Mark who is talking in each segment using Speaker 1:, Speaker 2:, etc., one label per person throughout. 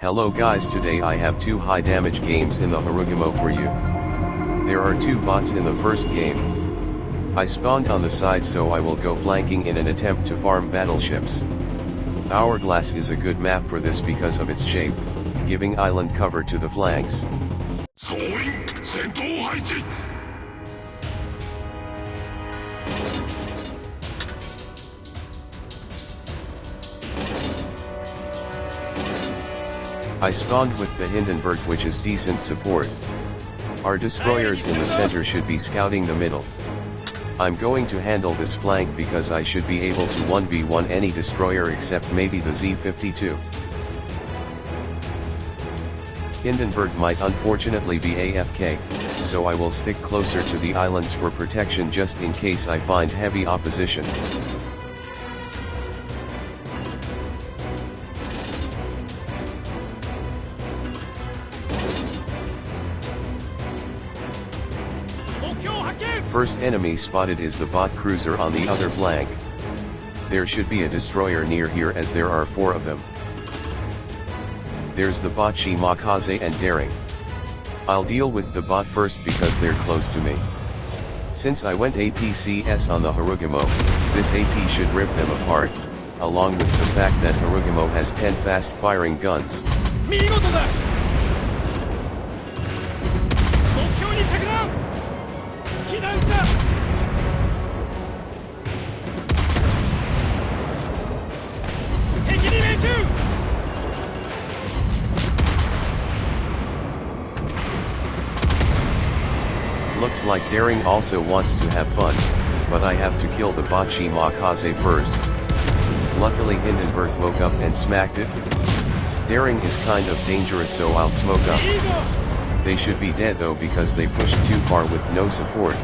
Speaker 1: Hello guys, today I have two high damage games in the Harugumo for you. There are two bots in the first game. I spawned on the side, so I will go flanking in an attempt to farm battleships. Hourglass is a good map for this because of its shape, giving island cover to the flanks. I spawned with the Hindenburg, which is decent support. Our destroyers in the center should be scouting the middle. I'm going to handle this flank because I should be able to 1v1 any destroyer except maybe the Z-52. Hindenburg might unfortunately be AFK, so I will stick closer to the islands for protection just in case I find heavy opposition. First enemy spotted is the bot cruiser on the other flank. There should be a destroyer near here as there are 4 of them. There's the bot Shimakaze and Daring. I'll deal with the bot first because they're close to me. Since I went APCS on the Harugumo, this AP should rip them apart, along with the fact that Harugumo has 10 fast firing guns. Looks like Daring also wants to have fun, but I have to kill the bot Shimakaze first. Luckily Hindenburg woke up and smacked it. Daring is kind of dangerous, so I'll smoke up. They should be dead though because they pushed too far with no support.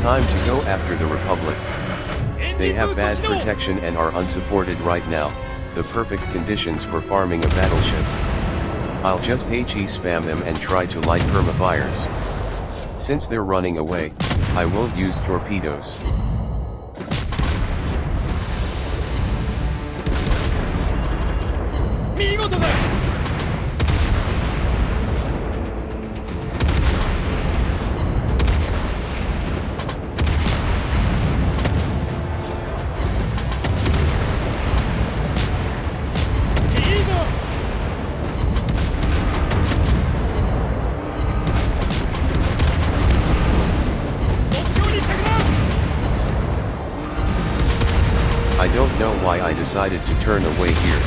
Speaker 1: Time to go after the Republic. They have bad protection and are unsupported right now, the perfect conditions for farming a battleship. I'll just HE spam them and try to light permafires. Since they're running away, I won't use torpedoes. I don't know why I decided to turn away here.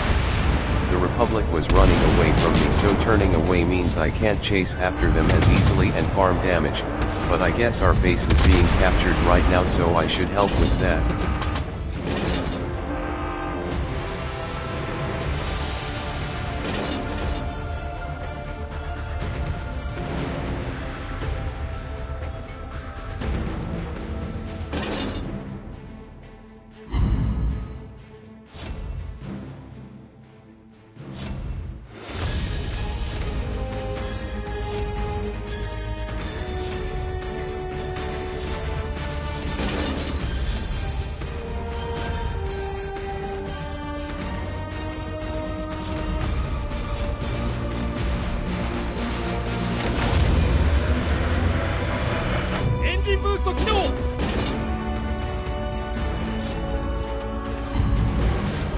Speaker 1: The Republic was running away from me, so turning away means I can't chase after them as easily and farm damage, but I guess our base is being captured right now, so I should help with that.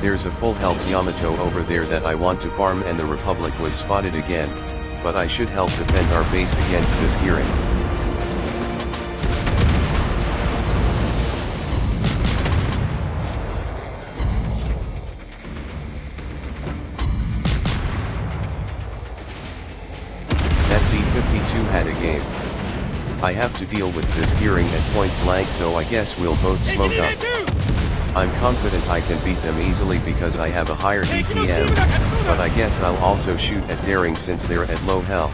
Speaker 1: There's a full health Yamato over there that I want to farm, and the Republic was spotted again, but I should help defend our base against this gearing. That Z-52 had a game. I have to deal with this gearing at point blank, so I guess we'll both smoke up. I'm confident I can beat them easily because I have a higher DPM, but I guess I'll also shoot at Daring since they're at low health.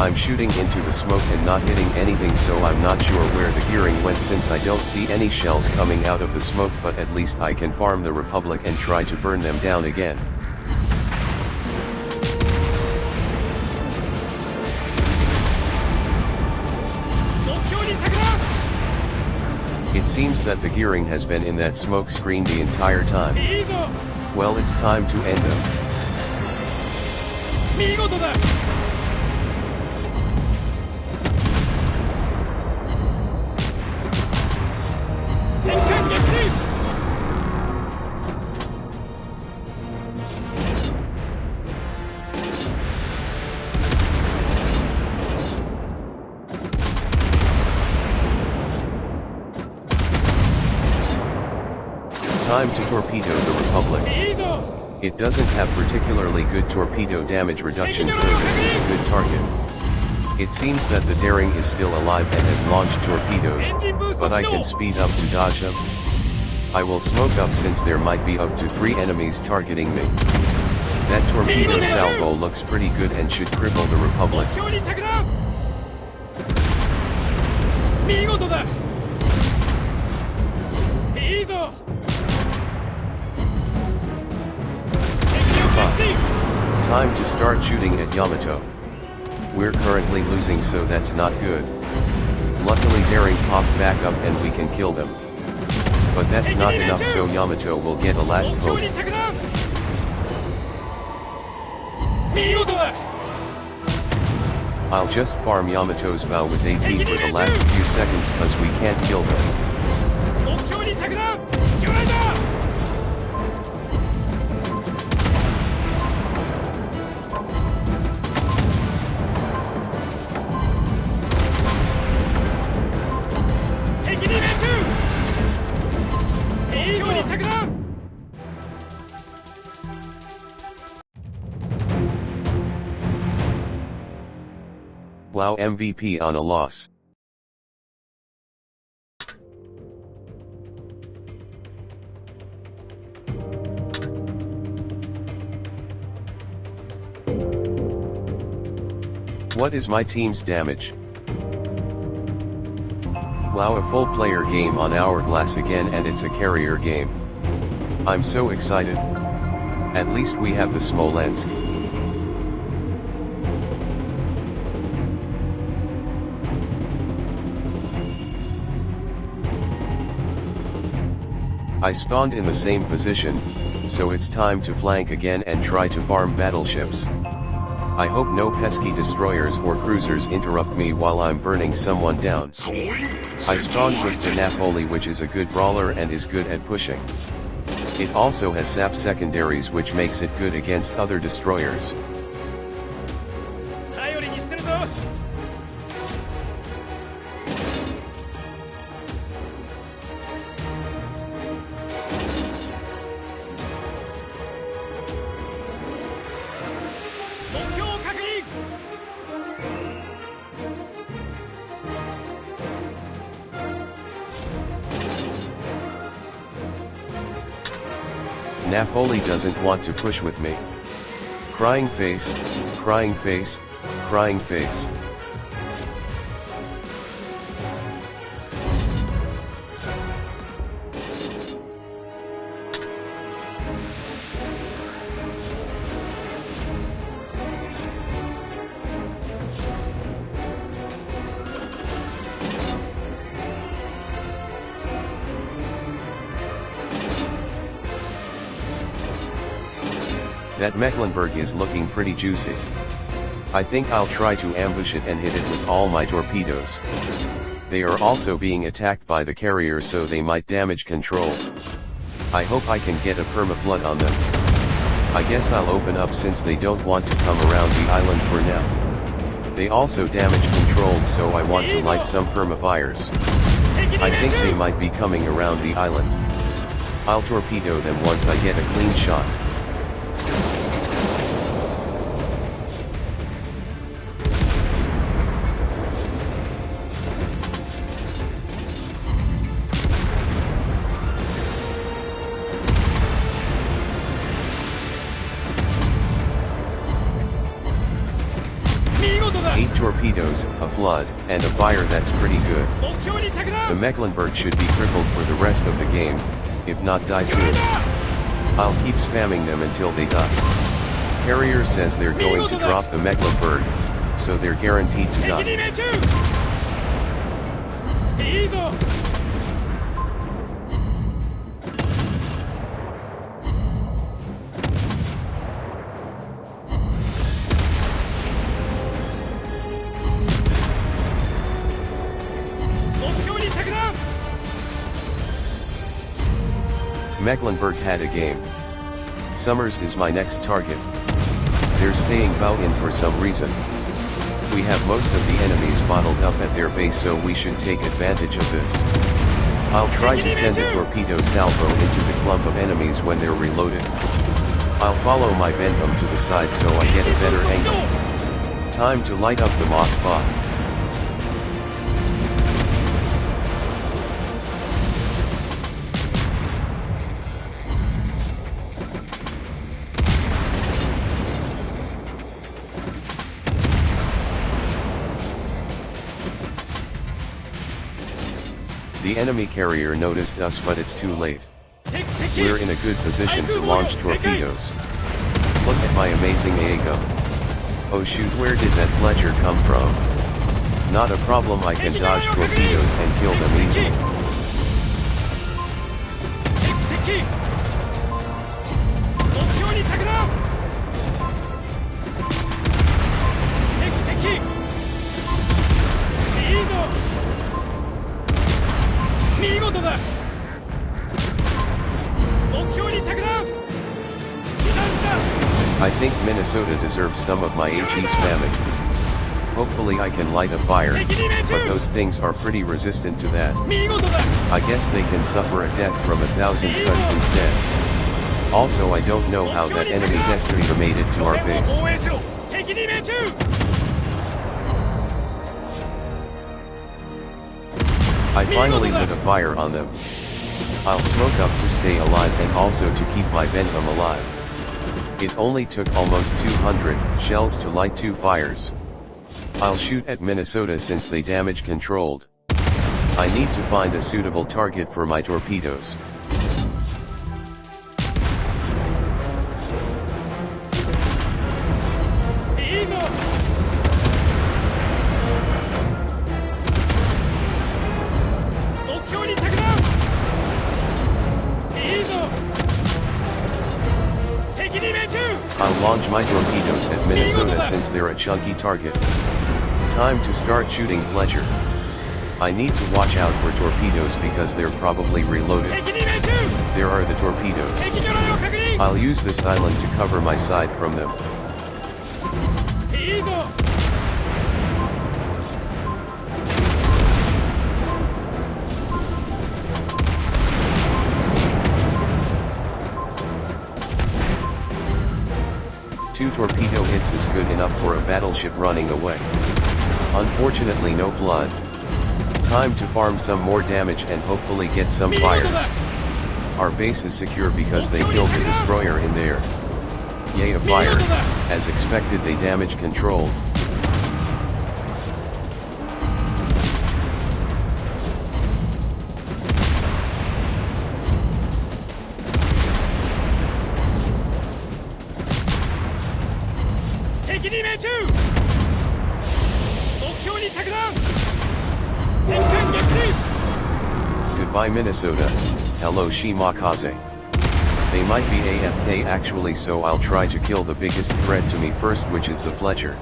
Speaker 1: I'm shooting into the smoke and not hitting anything, so I'm not sure where the gearing went since I don't see any shells coming out of the smoke, but at least I can farm the Republic and try to burn them down again. It seems that the gearing has been in that smoke screen the entire time. Well, it's time to end them. Time to torpedo the Republic. It doesn't have particularly good torpedo damage reduction, so this is a good target. It seems that the Daring is still alive and has launched torpedoes, but I can speed up to dodge them. I will smoke up since there might be up to 3 enemies targeting me. That torpedo salvo looks pretty good and should cripple the Republic. Time to start shooting at Yamato. We're currently losing, so that's not good. Luckily Daring popped back up and we can kill them. But that's not enough, so Yamato will get a last hope. I'll just farm Yamato's bow with AP for the last few seconds cause we can't kill them. Wow, MVP on a loss. What is my team's damage? Wow, a full player game on Hourglass again, and it's a carrier game. I'm so excited. At least we have the Smolensk. I spawned in the same position, so it's time to flank again and try to farm battleships. I hope no pesky destroyers or cruisers interrupt me while I'm burning someone down. I spawned with the Napoli, which is a good brawler and is good at pushing. It also has sap secondaries, which makes it good against other destroyers. Napoli doesn't want to push with me. Crying face, crying face, crying face. That Mecklenburg is looking pretty juicy. I think I'll try to ambush it and hit it with all my torpedoes. They are also being attacked by the carrier, so they might damage control. I hope I can get a permaflood on them. I guess I'll open up since they don't want to come around the island for now. They also damage controlled, so I want to light some permafires. I think they might be coming around the island. I'll torpedo them once I get a clean shot. torpedoes, a flood, and a fire that's pretty good. The Mecklenburg should be crippled for the rest of the game, if not die soon. I'll keep spamming them until they die. Carrier says they're going to drop the Mecklenburg, so they're guaranteed to die. Mecklenburg had a game. Summers is my next target. They're staying bow in for some reason. We have most of the enemies bottled up at their base, so we should take advantage of this. I'll try to send a torpedo salvo into the clump of enemies when they're reloaded. I'll follow my Bentham to the side so I get a better angle. Time to light up the Moss bot. The enemy carrier noticed us, but it's too late. We're in a good position to launch torpedoes. Look at my amazing Aego. Oh shoot, where did that Fletcher come from? Not a problem, I can dodge torpedoes and kill them easily. I think Minnesota deserves some of my HE spamming. Hopefully I can light a fire, but those things are pretty resistant to that. I guess they can suffer a death from 1,000 cuts instead. Also, I don't know how that enemy destroyer made it to our base. I finally lit a fire on them. I'll smoke up to stay alive and also to keep my Bentham alive. It only took almost 200 shells to light 2 fires. I'll shoot at Minnesota since they damage controlled. I need to find a suitable target for my torpedoes. I'll launch my torpedoes at Minnesota since they're a chunky target. Time to start shooting Fletcher. I need to watch out for torpedoes because they're probably reloaded. There are the torpedoes. I'll use this island to cover my side from them. Two torpedo hits is good enough for a battleship running away. Unfortunately, no flood. Time to farm some more damage and hopefully get some fires. Our base is secure because they killed the destroyer in there. Yay, a fire. As expected, they damage controlled. Goodbye Minnesota, hello Shimakaze. They might be AFK actually, so I'll try to kill the biggest threat to me first, which is the Fletcher.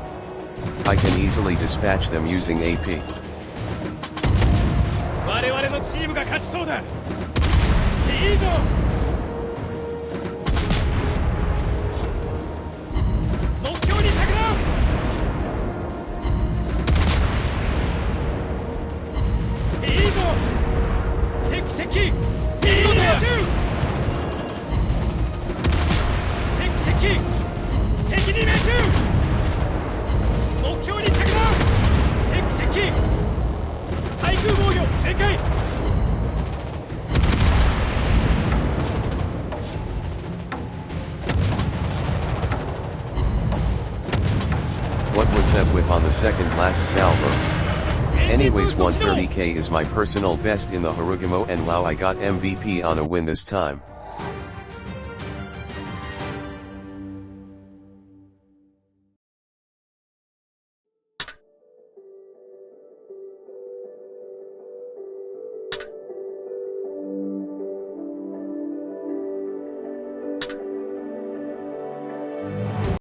Speaker 1: I can easily dispatch them using AP. What was ultimate whip on the second last salvo. Anyways, 130k is my personal best in the Harugumo, and wow, I got MVP on a win this time.